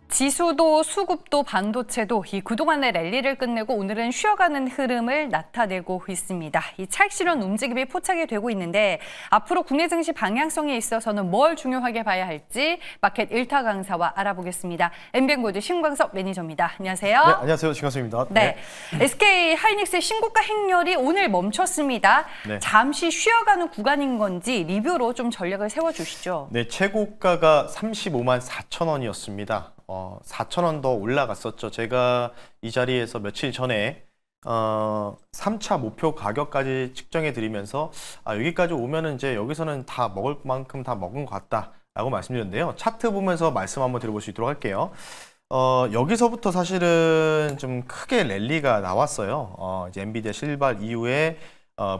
지수도 수급도 반도체도 이 그동안의 랠리를 끝내고 오늘은 쉬어가는 흐름을 나타내고 있습니다. 이 차익 실현 움직임이 포착이 되고 있는데 앞으로 국내 증시 방향성에 있어서는 뭘 중요하게 봐야 할지 마켓 1타 강사와 알아보겠습니다. 엠뱅고드 신광석 매니저입니다. 안녕하세요. 네, 안녕하세요. 신광석입니다. 네. SK 하이닉스의 신고가 행렬이 오늘 멈췄습니다. 네. 잠시 쉬어가는 구간인 건지 리뷰로 좀 전략을 세워주시죠. 네, 최고가가 35만 4천 원이었습니다. 4천 원 더 올라갔었죠. 제가 이 자리에서 며칠 전에 3차 목표 가격까지 측정해 드리면서 여기까지 오면은 이제 여기서는 다 먹을 만큼 다 먹은 것 같다라고 말씀드렸는데요. 차트 보면서 말씀 한번 드려볼 수 있도록 할게요. 여기서부터 사실은 좀 크게 랠리가 나왔어요. 이제 엔비디아 실발 이후에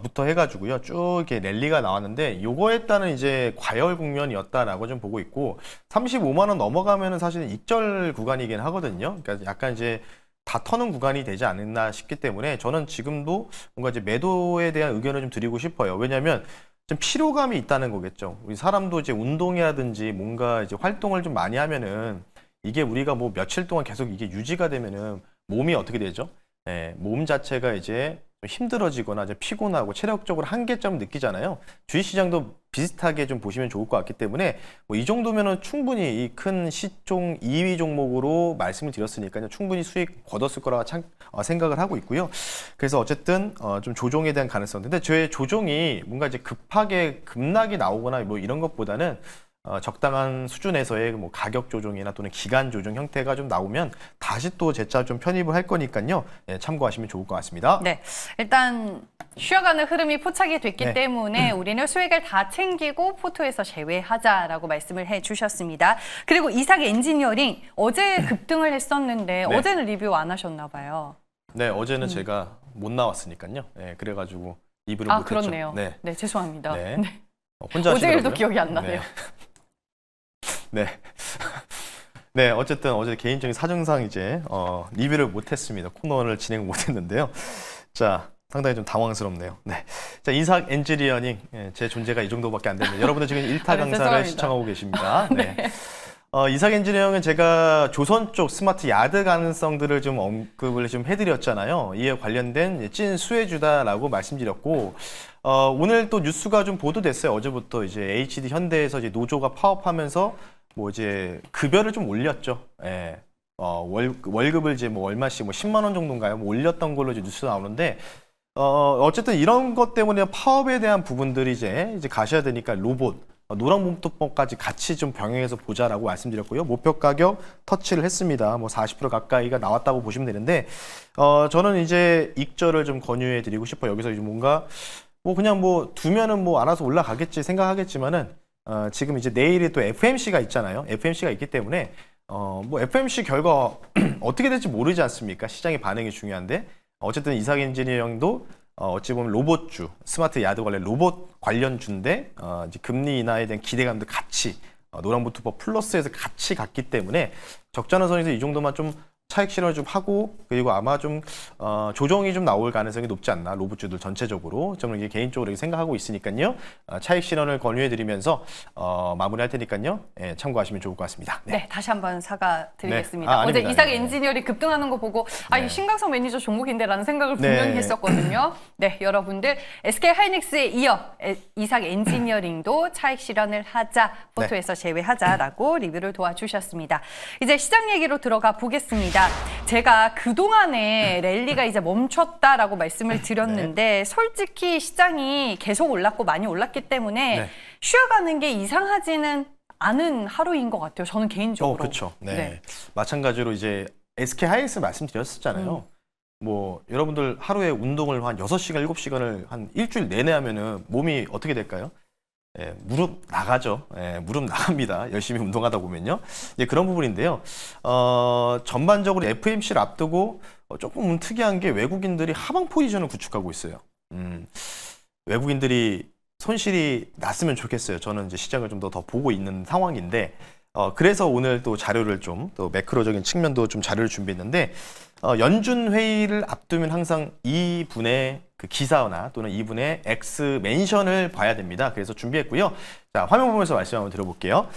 부터 해가지고요. 쭉 이렇게 랠리가 나왔는데 요거에 따른 이제 과열 국면이었다라고 좀 보고 있고 35만 원 넘어가면은 사실은 익절 구간이긴 하거든요. 그러니까 약간 이제 다 터는 구간이 되지 않았나 싶기 때문에 저는 지금도 뭔가 이제 매도에 대한 의견을 좀 드리고 싶어요. 왜냐하면 좀 피로감이 있다는 거겠죠. 우리 사람도 이제 운동이라든지 뭔가 이제 활동을 좀 많이 하면은 이게 우리가 뭐 며칠 동안 계속 이게 유지가 되면은 몸이 어떻게 되죠? 네, 몸 자체가 이제 좀 힘들어지거나 이제 피곤하고 체력적으로 한계점을 느끼잖아요. 주식시장도 비슷하게 좀 보시면 좋을 것 같기 때문에 뭐 이 정도면은 충분히 이 큰 시총 2위 종목으로 말씀을 드렸으니까요. 충분히 수익 거뒀을 거라 생각을 하고 있고요. 그래서 어쨌든 좀 조정에 대한 가능성. 근데 저의 조정이 뭔가 이제 급하게 급락이 나오거나 뭐 이런 것보다는 적당한 수준에서의 뭐 가격 조정이나 또는 기간 조정 형태가 좀 나오면 다시 또 재차 좀 편입을 할 거니까요. 네, 참고하시면 좋을 것 같습니다. 네, 일단 쉬어가는 흐름이 포착이 됐기 네. 때문에 우리는 수익을 다 챙기고 포트에서 제외하자라고 말씀을 해주셨습니다. 그리고 이삭 엔지니어링 어제 급등을 했었는데 네. 어제는 리뷰 안 하셨나 봐요. 네, 어제는 제가 못 나왔으니까요. 네, 그래가지고 리뷰를 아, 못했죠. 그렇네요. 네, 네, 죄송합니다. 네. 네. 혼자 어제 일도 하시더라고요. 기억이 안 나네요. 네. 네, 어쨌든 어제 개인적인 사정상 이제 리뷰를 못했습니다. 코너를 진행 못했는데요. 자, 상당히 좀 당황스럽네요. 네, 자 이삭 엔지니어링 제 존재가 이 정도밖에 안 되는데 여러분들 지금 1타 강사를 죄송합니다. 시청하고 계십니다. 네. 이삭 엔지니어링은 제가 조선 쪽 스마트 야드 가능성들을 좀 언급을 좀 해드렸잖아요. 이에 관련된 찐 수혜주다라고 말씀드렸고 오늘 또 뉴스가 좀 보도됐어요. 어제부터 이제 HD 현대에서 이제 노조가 파업하면서 뭐 이제 급여를 좀 올렸죠. 예. 월급을 이제 뭐 얼마씩 뭐 10만 원 정도인가요? 뭐 올렸던 걸로 이제 뉴스 나오는데 어쨌든 이런 것 때문에 파업에 대한 부분들이 이제 가셔야 되니까 로봇 노란봉투법까지 같이 좀 병행해서 보자라고 말씀드렸고요. 목표 가격 터치를 했습니다. 뭐 40% 가까이가 나왔다고 보시면 되는데 저는 이제 익절을 좀 권유해 드리고 싶어요. 여기서 이제 뭔가 뭐 그냥 뭐 두면은 뭐 알아서 올라가겠지 생각하겠지만은 지금 이제 내일이 또 FMC가 있잖아요. FMC가 있기 때문에 뭐 FMC 결과 어떻게 될지 모르지 않습니까? 시장의 반응이 중요한데 어쨌든 이삭 엔지니어링도 어찌 보면 로봇주, 스마트 야드 관련 로봇 관련주인데 이제 금리 인하에 대한 기대감도 같이 노란봉투법 플러스에서 같이 갔기 때문에 적절한 선에서 이 정도만 좀 차익 실현을 좀 하고 그리고 아마 좀 조정이 좀 나올 가능성이 높지 않나 로봇주들 전체적으로 저는 이게 개인적으로 이렇게 생각하고 있으니까요. 차익 실현을 권유해드리면서 마무리할 테니까요. 예, 참고하시면 좋을 것 같습니다. 네, 다시 한번 사과드리겠습니다. 네. 어제 아닙니다, 이삭 아닙니다. 엔지니어링 급등하는 거 보고 네. 이 신광석 매니저 종목인데라는 생각을 분명히 네. 했었거든요. 네, 여러분들 SK 하이닉스에 이어 이삭 엔지니어링도 차익 실현을 하자, 포트에서 제외하자라고 리뷰를 도와주셨습니다. 이제 시장 얘기로 들어가 보겠습니다. 제가 그동안에 랠리가 이제 멈췄다라고 말씀을 드렸는데 솔직히 시장이 계속 올랐고 많이 올랐기 때문에 네. 쉬어가는 게 이상하지는 않은 하루인 것 같아요. 저는 개인적으로. 그렇죠. 네. 네. 마찬가지로 이제 SK 하이닉스 말씀드렸었잖아요. 뭐 여러분들 하루에 운동을 한 6시간, 7시간을 한 일주일 내내 하면은 몸이 어떻게 될까요? 예, 무릎 나가죠. 예, 무릎 나갑니다. 열심히 운동하다 보면요. 이제 그런 부분인데요. 전반적으로 FMC를 앞두고 조금 특이한 게 외국인들이 하방 포지션을 구축하고 있어요. 외국인들이 손실이 났으면 좋겠어요. 저는 이제 시장을 좀 더 보고 있는 상황인데 그래서 오늘 또 자료를 좀 또 매크로적인 측면도 좀 자료를 준비했는데 연준 회의를 앞두면 항상 이분의 그 기사나 또는 이분의 X 멘션을 봐야 됩니다. 그래서 준비했고요. 자, 화면 보면서 말씀 한번 들어볼게요.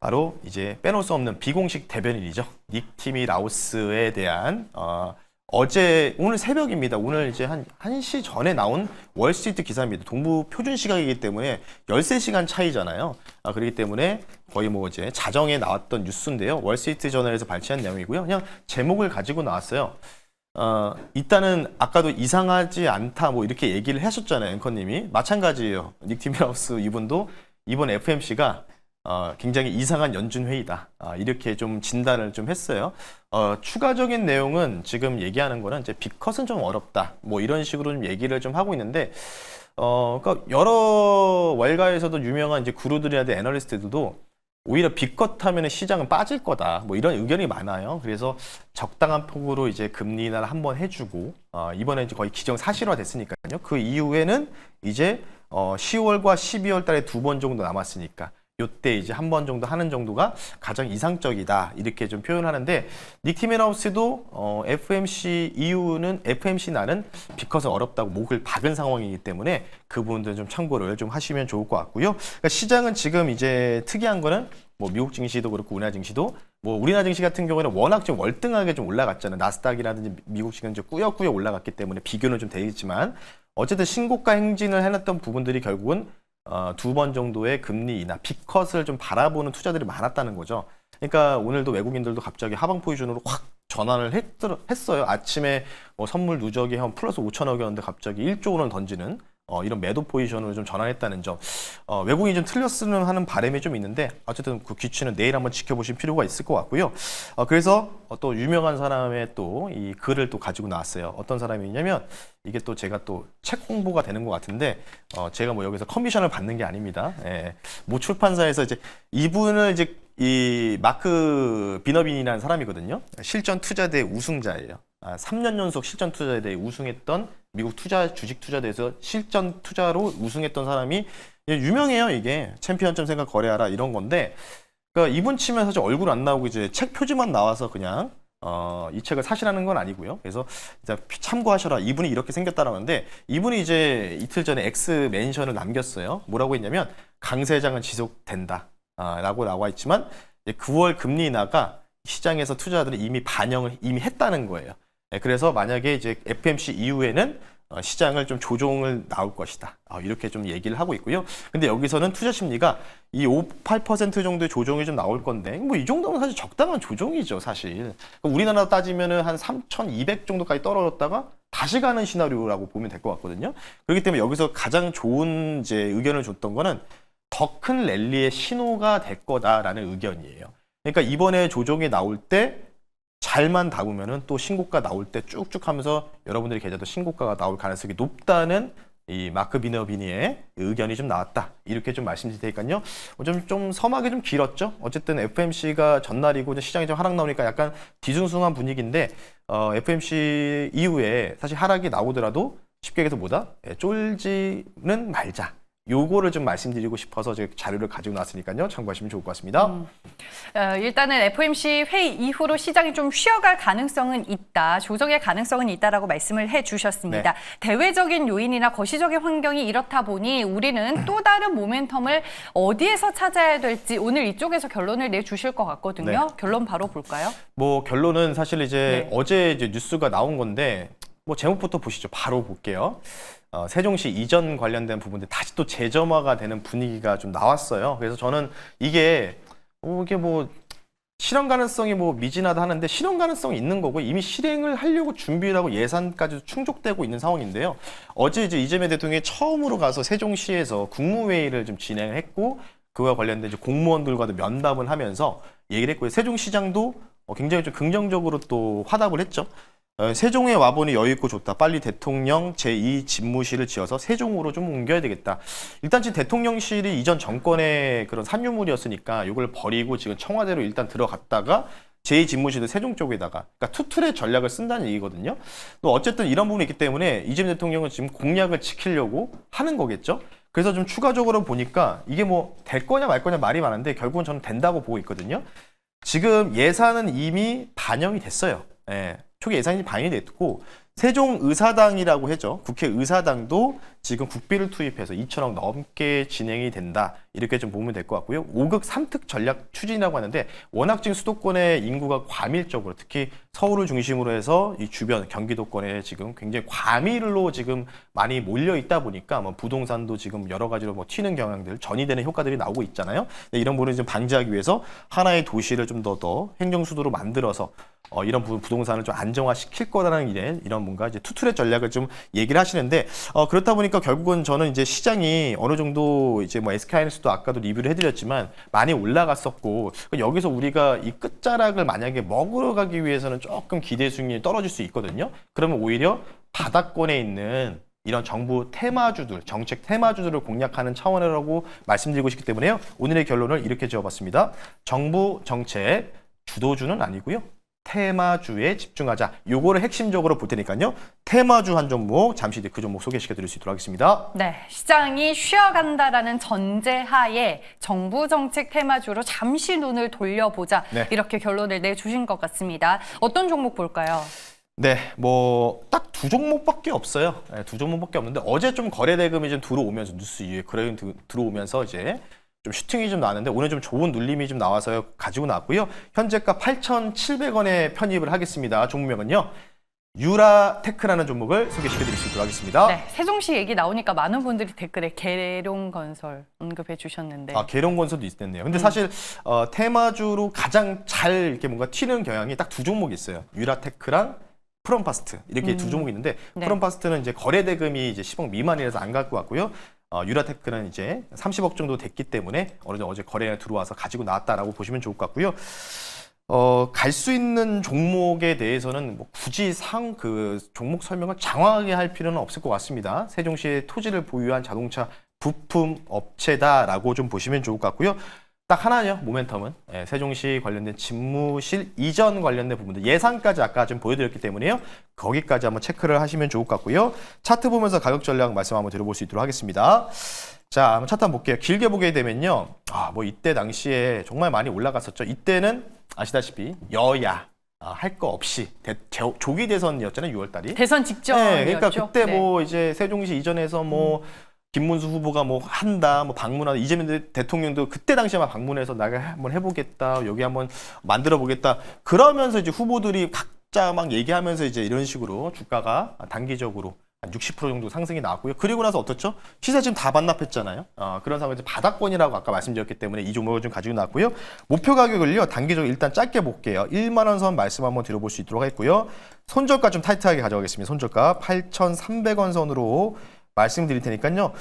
바로 이제 빼놓을 수 없는 비공식 대변인이죠. 닉 티미 라우스에 대한 오늘 새벽입니다. 오늘 이제 한 1시 전에 나온 월스트리트 기사입니다. 동부 표준 시각이기 때문에 13시간 차이잖아요. 그렇기 때문에 거의 뭐 이제 자정에 나왔던 뉴스인데요. 월스트리트 저널에서 발췌한 내용이고요. 그냥 제목을 가지고 나왔어요. 일단은 아까도 이상하지 않다 뭐 이렇게 얘기를 하셨잖아요. 앵커님이. 마찬가지예요. 닉 티미 라우스 이분도 이번 FMC가 굉장히 이상한 연준 회의다. 이렇게 좀 진단을 좀 했어요. 추가적인 내용은 지금 얘기하는 거는 이제 빅컷은 좀 어렵다. 뭐 이런 식으로 좀 얘기를 좀 하고 있는데, 그러니까 여러 월가에서도 유명한 이제 구루들이나 애널리스트들도 오히려 빅컷 하면 시장은 빠질 거다. 뭐 이런 의견이 많아요. 그래서 적당한 폭으로 이제 금리 인하를 한번 해주고, 이번에 이제 거의 기정 사실화 됐으니까요. 그 이후에는 이제 10월과 12월 달에 2번 정도 남았으니까. 요때 이제 한 번 정도 하는 정도가 가장 이상적이다 이렇게 좀 표현하는데 닉 티미라우스도 FMC 이후는 FMC 나는 빅컷은 어렵다고 목을 박은 상황이기 때문에 그 부분들 좀 참고를 좀 하시면 좋을 것 같고요. 그러니까 시장은 지금 이제 특이한 거는 뭐 미국 증시도 그렇고 우리나라 증시도 뭐 우리나라 증시 같은 경우에는 워낙 좀 월등하게 좀 올라갔잖아요. 나스닥이라든지 미국 증시는 이제 꾸역꾸역 올라갔기 때문에 비교는 좀 되겠지만 어쨌든 신고가 행진을 해놨던 부분들이 결국은 2번 정도의 금리 인하, 빅컷을 좀 바라보는 투자들이 많았다는 거죠. 그러니까 오늘도 외국인들도 갑자기 하방 포지션으로 확 전환을 했어요. 아침에 뭐 선물 누적이 한 플러스 5천억이었는데 갑자기 1조 원을 던지는 이런 매도 포지션으로 좀 전환했다는 점. 외국인이 좀 틀렸으면 하는 바람이 좀 있는데 어쨌든 그 귀치는 내일 한번 지켜보실 필요가 있을 것 같고요. 그래서 또 유명한 사람의 또 이 글을 또 가지고 나왔어요. 어떤 사람이냐면 이게 또 제가 또 책 홍보가 되는 것 같은데 제가 뭐 여기서 커미션을 받는 게 아닙니다. 모 출판사에서 이제 이분을 이제 이 마크 비너빈이라는 사람이거든요. 실전 투자대 우승자예요. 3년 연속 실전 투자대에 우승했던 미국 주식 투자대에서 실전 투자로 우승했던 사람이 유명해요. 이게 챔피언점 생각 거래하라 이런 건데 그러니까 이분 치면 사실 얼굴 안 나오고 이제 책 표지만 나와서 그냥 이 책을 사시라는 건 아니고요. 그래서 이제 참고하셔라. 이분이 이렇게 생겼다라는데 이분이 이제 이틀 전에 X 멘션을 남겼어요. 뭐라고 했냐면 강세장은 지속된다. 라고 나와 있지만 9월 금리 인하가 시장에서 투자자들이 이미 반영을 이미 했다는 거예요. 그래서 만약에 이제 FMC 이후에는 시장을 좀 조정을 나올 것이다. 이렇게 좀 얘기를 하고 있고요. 근데 여기서는 투자 심리가 이 5, 8% 정도의 조정이 좀 나올 건데 뭐 이 정도면 사실 적당한 조정이죠, 사실. 우리나라 따지면은 한 3,200 정도까지 떨어졌다가 다시 가는 시나리오라고 보면 될 것 같거든요. 그렇기 때문에 여기서 가장 좋은 이제 의견을 줬던 거는 더 큰 랠리의 신호가 될 거다라는 의견이에요. 그러니까 이번에 조정이 나올 때 잘만 담으면은 또 신고가 나올 때 쭉쭉 하면서 여러분들이 계좌도 신고가가 나올 가능성이 높다는 이 마크 비너비니의 의견이 좀 나왔다. 이렇게 좀 말씀드릴 테니까요. 좀 섬하게 좀 길었죠. 어쨌든 FMC가 전날이고 시장이 좀 하락 나오니까 약간 뒤숭숭한 분위기인데 FMC 이후에 사실 하락이 나오더라도 쉽게 얘기해서 뭐다? 쫄지는 말자. 요거를 좀 말씀드리고 싶어서 제가 자료를 가지고 나왔으니까요. 참고하시면 좋을 것 같습니다. 일단은 FOMC 회의 이후로 시장이 좀 쉬어갈 가능성은 있다. 조정의 가능성은 있다라고 말씀을 해주셨습니다. 네. 대외적인 요인이나 거시적인 환경이 이렇다 보니 우리는 또 다른 모멘텀을 어디에서 찾아야 될지 오늘 이쪽에서 결론을 내주실 것 같거든요. 네. 결론 바로 볼까요? 뭐 결론은 사실 이제 네. 어제 이제 뉴스가 나온 건데 뭐 제목부터 보시죠. 바로 볼게요. 세종시 이전 관련된 부분들 다시 또 재점화가 되는 분위기가 좀 나왔어요. 그래서 저는 이게 뭐 실현 가능성이 뭐 미진하다 하는데 실현 가능성이 있는 거고 이미 실행을 하려고 준비를 하고 예산까지도 충족되고 있는 상황인데요. 어제 이제 이재명 대통령이 처음으로 가서 세종시에서 국무회의를 좀 진행을 했고 그와 관련된 이제 공무원들과도 면담을 하면서 얘기를 했고요. 세종시장도 굉장히 좀 긍정적으로 또 화답을 했죠. 세종에 와보니 여유 있고 좋다. 빨리 대통령 제2 집무실을 지어서 세종으로 좀 옮겨야 되겠다. 일단 지금 대통령실이 이전 정권의 그런 산유물이었으니까 이걸 버리고 지금 청와대로 일단 들어갔다가 제2 집무실도 세종 쪽에다가 그러니까 투툴의 전략을 쓴다는 얘기거든요. 또 어쨌든 이런 부분이 있기 때문에 이재명 대통령은 지금 공약을 지키려고 하는 거겠죠. 그래서 좀 추가적으로 보니까 이게 뭐 될 거냐 말 거냐 말이 많은데 결국은 저는 된다고 보고 있거든요. 지금 예산은 이미 반영이 됐어요. 초기 예산이 반영이 됐고 세종의사당이라고 했죠. 국회의사당도 지금 국비를 투입해서 2천억 넘게 진행이 된다. 이렇게 좀 보면 될 것 같고요. 5극 3특 전략 추진이라고 하는데 워낙 지금 수도권의 인구가 과밀적으로 특히 서울을 중심으로 해서 이 주변 경기도권에 지금 굉장히 과밀로 지금 많이 몰려 있다 보니까 뭐 부동산도 지금 여러 가지로 뭐 튀는 경향들, 전이되는 효과들이 나오고 있잖아요. 네, 이런 부분을 좀 방지하기 위해서 하나의 도시를 좀 더 행정 수도로 만들어서 이런 부동산을 좀 안정화시킬 거라는 이런 뭔가 이제 투트랙 전략을 좀 얘기를 하시는데 그렇다 보니까 결국은 저는 이제 시장이 어느 정도 이제 뭐 SK하이닉스도 아까도 리뷰를 해드렸지만 많이 올라갔었고 여기서 우리가 이 끝자락을 만약에 먹으러 가기 위해서는 조금 기대 수익률이 떨어질 수 있거든요. 그러면 오히려 바닥권에 있는 이런 정부 테마주들, 정책 테마주들을 공략하는 차원이라고 말씀드리고 싶기 때문에요. 오늘의 결론을 이렇게 지어봤습니다. 정부 정책 주도주는 아니고요. 테마주에 집중하자. 요거를 핵심적으로 볼 테니까요. 테마주 한 종목 잠시 뒤에 그 종목 소개시켜 드릴 수 있도록 하겠습니다. 네, 시장이 쉬어간다라는 전제하에 정부 정책 테마주로 잠시 눈을 돌려보자. 네. 이렇게 결론을 내주신 것 같습니다. 어떤 종목 볼까요? 네, 뭐 딱 두 종목밖에 없어요. 네, 두 종목밖에 없는데 어제 좀 거래 대금이 좀 들어오면서 뉴스 이후에 거래 들어오면서 이제 좀 슈팅이 좀 나왔는데 오늘 좀 좋은 눌림이 좀 나와서 가지고 나왔고요. 현재가 8,700원에 편입을 하겠습니다. 종목명은요. 유라테크라는 종목을 소개시켜 드릴 수 있도록 하겠습니다. 네, 세종시 얘기 나오니까 많은 분들이 댓글에 계룡건설 언급해 주셨는데. 계룡건설도 있었네요. 근데 사실 테마주로 가장 잘 이렇게 뭔가 튀는 경향이 딱 두 종목이 있어요. 유라테크랑 프롬파스트 이렇게 두 종목이 있는데 네. 프롬파스트는 이제 거래 대금이 이제 10억 미만이라서 안 갖고 왔고요. 유라테크는 이제 30억 정도 됐기 때문에 어제 거래가 들어와서 가지고 나왔다라고 보시면 좋을 것 같고요. 갈 수 있는 종목에 대해서는 뭐 굳이 그 종목 설명을 장황하게 할 필요는 없을 것 같습니다. 세종시의 토지를 보유한 자동차 부품 업체다라고 좀 보시면 좋을 것 같고요. 딱 하나요, 모멘텀은. 세종시 관련된 집무실 이전 관련된 부분들 예산까지 아까 좀 보여드렸기 때문에요. 거기까지 한번 체크를 하시면 좋을 것 같고요. 차트 보면서 가격 전략 말씀 한번 들어볼 수 있도록 하겠습니다. 자, 한번 차트 한번 볼게요. 길게 보게 되면요. 뭐 이때 당시에 정말 많이 올라갔었죠. 이때는 아시다시피 여야 할 거 없이 조기 대선이었잖아요, 6월달이. 대선 직전이었죠. 네, 그러니까 그때 네. 뭐 이제 세종시 이전에서 뭐 김문수 후보가 뭐 한다, 뭐 방문하다, 이재명 대통령도 그때 당시에 막 방문해서 나가 한번 해보겠다, 여기 한번 만들어 보겠다. 그러면서 이제 후보들이 각자 막 얘기하면서 이제 이런 식으로 주가가 단기적으로 한 60% 정도 상승이 나왔고요. 그리고 나서 어떻죠? 시세 지금 다 반납했잖아요. 그런 상황에서 바닥권이라고 아까 말씀드렸기 때문에 이 종목을 좀 가지고 나왔고요. 목표 가격을요, 단기적으로 일단 짧게 볼게요. 1만 원 선 말씀 한번 드려볼 수 있도록 하겠고요. 손절가 좀 타이트하게 가져가겠습니다. 손절가 8,300원 선으로 말씀드릴 테니까요.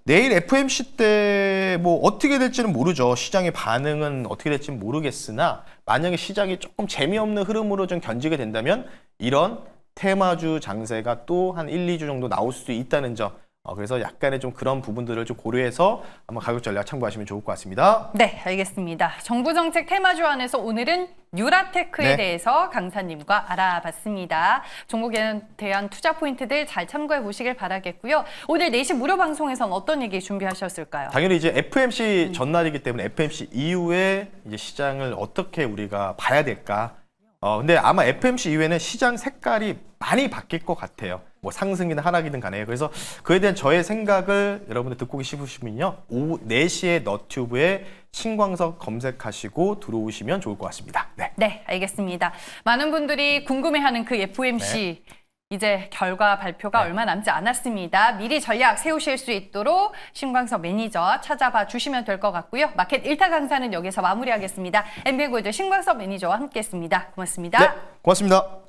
내일 FMC 때 뭐 어떻게 될지는 모르죠. 시장의 반응은 어떻게 될지는 모르겠으나 만약에 시장이 조금 재미없는 흐름으로 좀 견지게 된다면 이런 테마주 장세가 또 한 1, 2주 정도 나올 수도 있다는 점. 그래서 약간의 좀 그런 부분들을 좀 고려해서 한번 가격 전략 참고하시면 좋을 것 같습니다. 네, 알겠습니다. 정부 정책 테마주 안에서 오늘은 유라테크에 네. 대해서 강사님과 알아봤습니다. 종목에 대한 투자 포인트들 잘 참고해 보시길 바라겠고요. 오늘 4시 무료 방송에서는 어떤 얘기 준비하셨을까요? 당연히 이제 FMC 전날이기 때문에 FMC 이후에 이제 시장을 어떻게 우리가 봐야 될까? 근데 아마 FMC 이후에는 시장 색깔이 많이 바뀔 것 같아요. 뭐 상승이든 하락이든 간에. 그래서 그에 대한 저의 생각을 여러분들 듣고 싶으시면요. 오후 4시에 너튜브에 신광석 검색하시고 들어오시면 좋을 것 같습니다. 네. 네, 알겠습니다. 많은 분들이 궁금해하는 그 FOMC 이제 결과 발표가 얼마 남지 않았습니다. 미리 전략 세우실 수 있도록 신광석 매니저 찾아봐 주시면 될 것 같고요. 마켓 1타 강사는 여기서 마무리하겠습니다. MBN골드 신광석 매니저와 함께했습니다. 고맙습니다. 네, 고맙습니다.